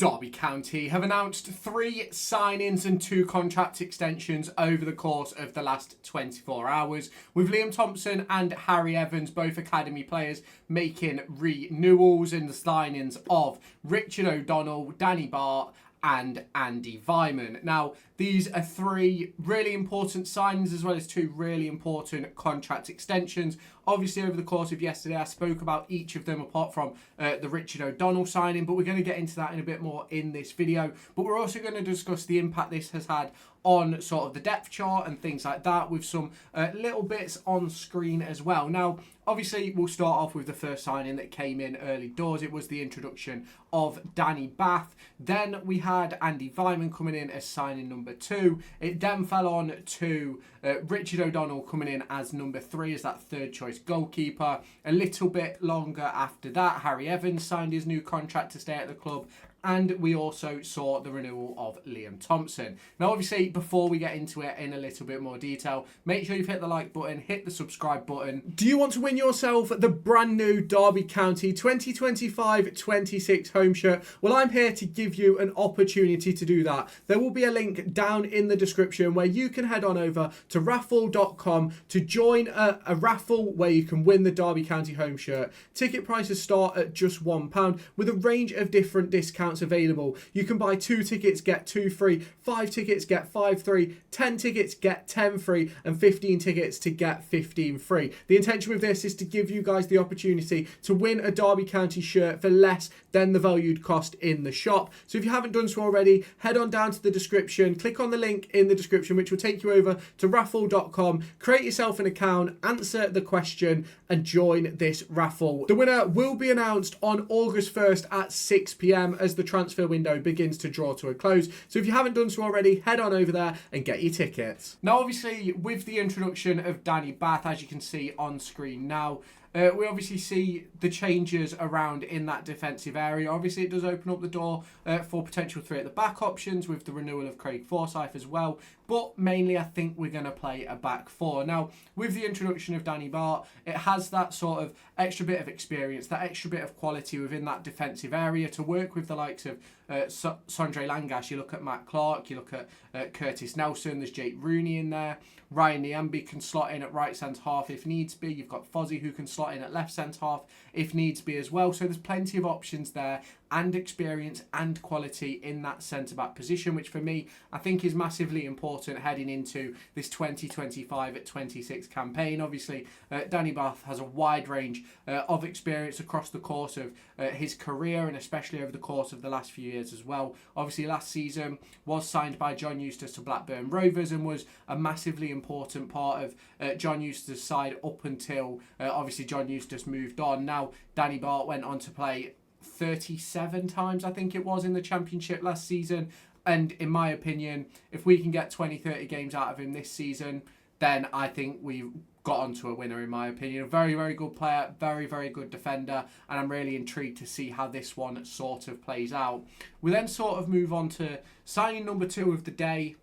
Derby County have announced 3 signings and 2 contract extensions over the course of the last 24 hours, with Liam Thompson and Harry Evans, both academy players, making renewals, in the signings of Richard O'Donnell, Danny Batth and Andi Weimann. Now, these are 3 really important signings as well as 2 really important contract extensions. Obviously, over the course of yesterday, I spoke about each of them apart from the Richard O'Donnell signing, but we're going to get into that in a bit more in this video. But we're also going to discuss the impact this has had on sort of the depth chart and things like that, with some little bits on screen as well. Now, obviously, we'll start off with the first signing that came in early doors. It was the introduction of Danny Batth. Then we had Andi Weimann coming in as signing number 2. It then fell on to Richard O'Donnell coming in as number 3, as that third choice goalkeeper. A little bit longer after that, Harry Evans signed his new contract to stay at the club. And we also saw the renewal of Liam Thompson. Now, obviously, before we get into it in a little bit more detail, make sure you've hit the like button, hit the subscribe button. Do you want to win yourself the brand new Derby County 2025-26 home shirt? Well, I'm here to give you an opportunity to do that. There will be a link down in the description where you can head on over to raffle.com to join a raffle where you can win the Derby County home shirt. Ticket prices start at just £1 with a range of different discounts available. You can buy 2 tickets, get 2 free, 5 tickets, get 5 free, 10 tickets, get 10 free, and 15 tickets to get 15 free. The intention with this is to give you guys the opportunity to win a Derby County shirt for less than the valued cost in the shop. So if you haven't done so already, head on down to the description, click on the link in the description, which will take you over to raffle.com, create yourself an account, answer the question, and join this raffle. The winner will be announced on August 1st at 6 p.m. as the transfer window begins to draw to a close. So if you haven't done so already, head on over there and get your tickets. Now, obviously, with the introduction of Danny Batth, as you can see on screen now, we obviously see the changes around in that defensive area. Obviously, it does open up the door for potential 3 at the back options with the renewal of Craig Forsyth as well. But mainly, I think we're going to play a back 4. Now, with the introduction of Danny Batth, it has that sort of extra bit of experience, that extra bit of quality within that defensive area to work with the likes of Sondre Langash. You look at Matt Clark, you look at Curtis Nelson, there's Jake Rooney in there. Ryan Niambi can slot in at right centre half if needs be. You've got Fozzie who can slot in at left centre half if needs be as well. So there's plenty of options there, and experience and quality in that centre-back position, which for me, I think is massively important heading into this 2025-26 campaign. Obviously, Danny Batth has a wide range of experience across the course of his career, and especially over the course of the last few years as well. Obviously, last season was signed by John Eustace to Blackburn Rovers and was a massively important part of John Eustace's side up until, obviously, John Eustace moved on. Now, Danny Batth went on to play 37 times, I think it was, in the Championship last season. And in my opinion, if we can get 20-30 games out of him this season, then I think we've got onto a winner, in my opinion. A very, very good player, very, very good defender, and I'm really intrigued to see how this one sort of plays out. We then sort of move on to signing number 2 of the day,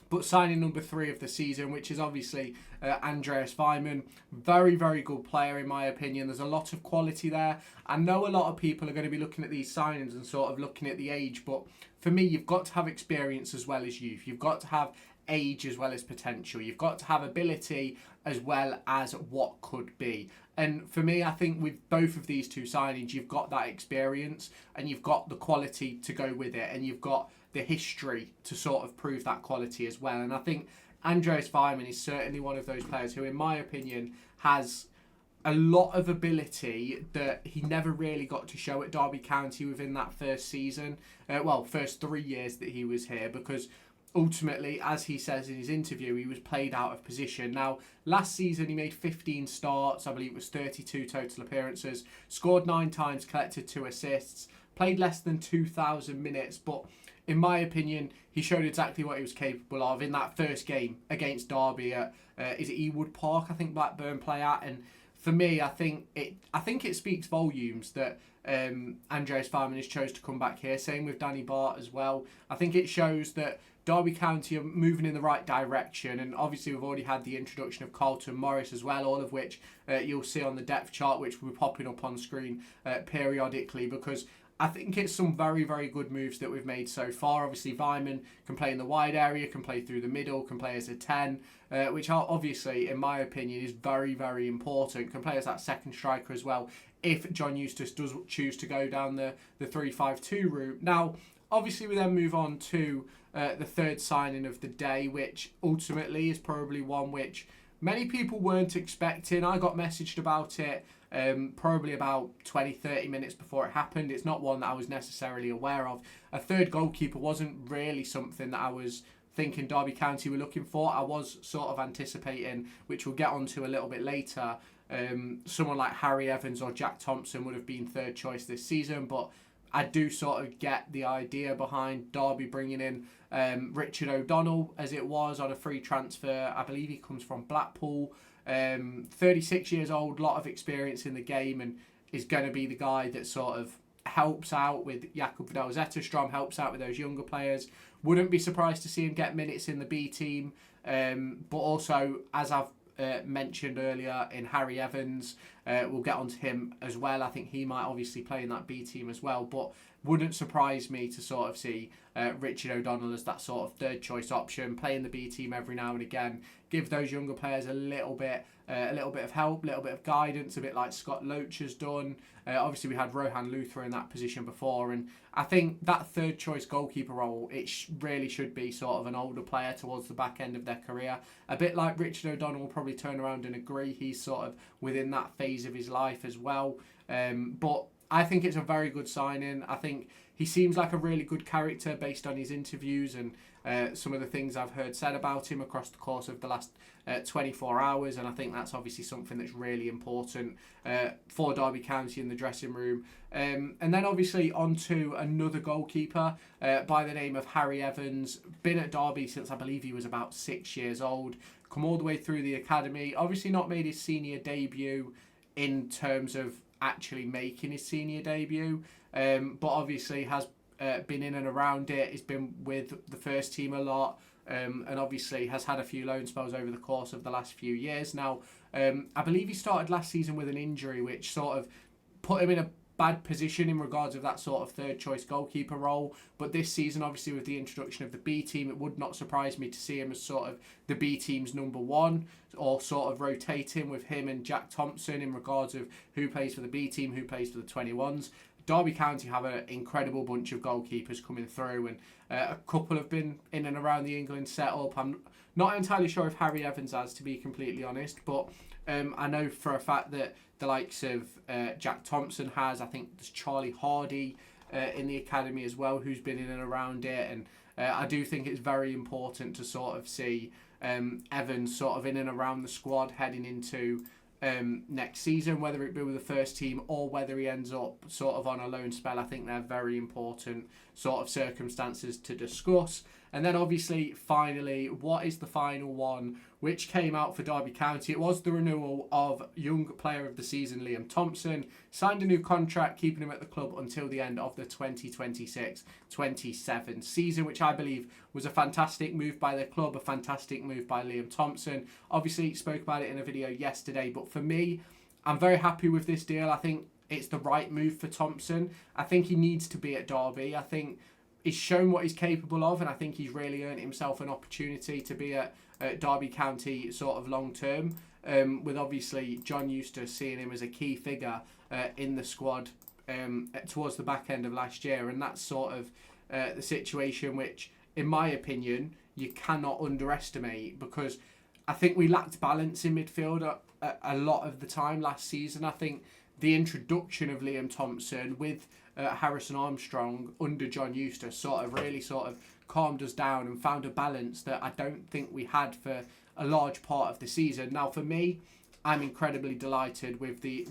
but signing number 3 of the season, which is obviously Andreas Weimann. Very, very good player, in my opinion. There's a lot of quality there. I know a lot of people are going to be looking at these signings and sort of looking at the age, but for me, you've got to have experience as well as youth. You've got to have age as well as potential. You've got to have ability as well as what could be. And for me, I think with both of these 2 signings, you've got that experience and you've got the quality to go with it, and you've got the history to sort of prove that quality as well. And I think Andreas Weimann is certainly one of those players who, in my opinion, has a lot of ability that he never really got to show at Derby County within that first season. First 3 years that he was here, because ultimately, as he says in his interview, he was played out of position. Now, last season he made 15 starts, I believe it was 32 total appearances, scored 9 times, collected 2 assists, played less than 2,000 minutes, but in my opinion, he showed exactly what he was capable of in that first game against Derby at is it Ewood Park, I think Blackburn play at. And for me, I think it speaks volumes that Andreas Weimann has chose to come back here. Same with Danny Batth as well. I think it shows that Derby County are moving in the right direction, and obviously we've already had the introduction of Carlton Morris as well, all of which you'll see on the depth chart, which will be popping up on screen periodically, because I think it's some very, very good moves that we've made so far. Obviously, Weimann can play in the wide area, can play through the middle, can play as a 10, which are obviously, in my opinion, is very, very important. Can play as that second striker as well if John Eustace does choose to go down the 3-5-2 route. Now, obviously, we then move on to the third signing of the day, which ultimately is probably one which many people weren't expecting. I got messaged about it probably about 20-30 minutes before it happened. It's not one that I was necessarily aware of. A third goalkeeper wasn't really something that I was thinking Derby County were looking for. I was sort of anticipating, which we'll get onto a little bit later, someone like Harry Evans or Jack Thompson would have been third choice this season, but I do sort of get the idea behind Derby bringing in Richard O'Donnell, as it was, on a free transfer. I believe he comes from Blackpool. 36 years old, lot of experience in the game, and is going to be the guy that sort of helps out with Jakob Vidal Zetterstrom, helps out with those younger players. Wouldn't be surprised to see him get minutes in the B team, but also, as I've mentioned earlier, in Harry Evans, we'll get onto him as well. I think he might obviously play in that B team as well, but wouldn't surprise me to sort of see Richard O'Donnell as that sort of third choice option, play in the B team every now and again, give those younger players a little bit of help, a little bit of guidance, a bit like Scott Loach has done. Obviously, we had Rohan Luther in that position before, and I think that third choice goalkeeper role, it really should be sort of an older player towards the back end of their career. A bit like Richard O'Donnell will probably turn around and agree. He's sort of within that phase of his life as well. But I think it's a very good signing. I think he seems like a really good character based on his interviews and some of the things I've heard said about him across the course of the last 24 hours. And I think that's obviously something that's really important for Derby County in the dressing room. And then obviously on to another goalkeeper by the name of Harry Evans. Been at Derby since I believe he was about 6 years old. Come all the way through the academy. Obviously not made his senior debut in terms of actually making his senior debut, but obviously has been in and around it. He's been with the first team a lot, and obviously has had a few loan spells over the course of the last few years. Now, I believe he started last season with an injury, which sort of put him in a bad position in regards of that sort of third choice goalkeeper role. But this season, obviously with the introduction of the B team, it would not surprise me to see him as sort of the B team's number one, or sort of rotating with him and Jack Thompson in regards of who plays for the B team, who plays for the 21s. Derby County have an incredible bunch of goalkeepers coming through, and a couple have been in and around the England setup. I'm not entirely sure if Harry Evans has, to be completely honest, but I know for a fact that the likes of Jack Thompson has. I think there's Charlie Hardy in the academy as well, who's been in and around it, and I do think it's very important to sort of see Evans sort of in and around the squad heading into next season, whether it be with the first team or whether he ends up sort of on a loan spell. I think they're very important sort of circumstances to discuss. And then obviously, finally, what is the final one which came out for Derby County? It was the renewal of young player of the season, Liam Thompson. Signed a new contract, keeping him at the club until the end of the 2026-27 season, which I believe was a fantastic move by the club, a fantastic move by Liam Thompson. Obviously, spoke about it in a video yesterday, but for me, I'm very happy with this deal. I think it's the right move for Thompson. I think he needs to be at Derby. I think he's shown what he's capable of, and I think he's really earned himself an opportunity to be at Derby County sort of long term, with obviously John Eustace seeing him as a key figure in the squad towards the back end of last year. And that's sort of the situation which, in my opinion, you cannot underestimate, because I think we lacked balance in midfield a lot of the time last season. I think the introduction of Liam Thompson with Harrison Armstrong under John Eustace sort of calmed us down and found a balance that I don't think we had for a large part of the season. Now, for me, I'm incredibly delighted with the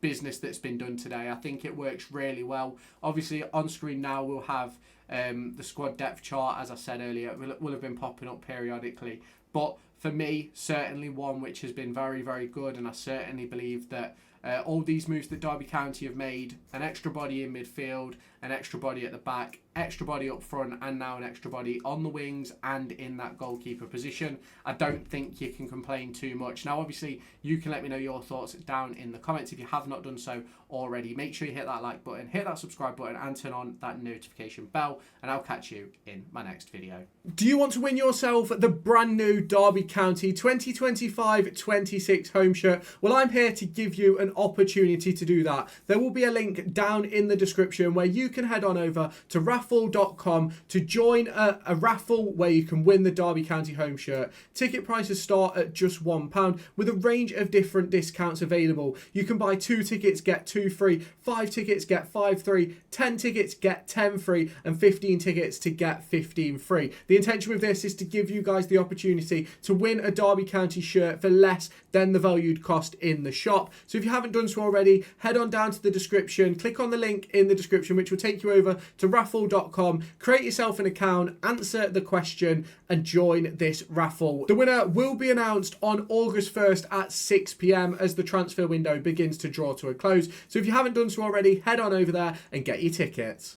business that's been done today. I think it works really well. Obviously, on screen now we'll have the squad depth chart, as I said earlier. It will have been popping up periodically. But for me, certainly one which has been very, very good, and I certainly believe that all these moves that Derby County have made, an extra body in midfield, an extra body at the back, extra body up front, and now an extra body on the wings and in that goalkeeper position. I don't think you can complain too much. Now, obviously, you can let me know your thoughts down in the comments if you have not done so already. Make sure you hit that like button, hit that subscribe button, and turn on that notification bell, and I'll catch you in my next video. Do you want to win yourself the brand new Derby County 2025-26 home shirt? Well, I'm here to give you an opportunity to do that. There will be a link down in the description where you can head on over to raffle.com to join a raffle where you can win the Derby County home shirt. Ticket prices start at just £1 with a range of different discounts available. You can buy 2 tickets, get 2 free, 5 tickets, get 5 free, 10 tickets, get 10 free, and 15 tickets to get 15 free. The intention with this is to give you guys the opportunity to win a Derby County shirt for less than the valued cost in the shop. So if you haven't done so already, head on down to the description, click on the link in the description, which will take you over to raffle.com, create yourself an account, answer the question, and join this raffle. The winner will be announced on August 1st at 6 p.m. as the transfer window begins to draw to a close. So if you haven't done so already, head on over there and get your tickets.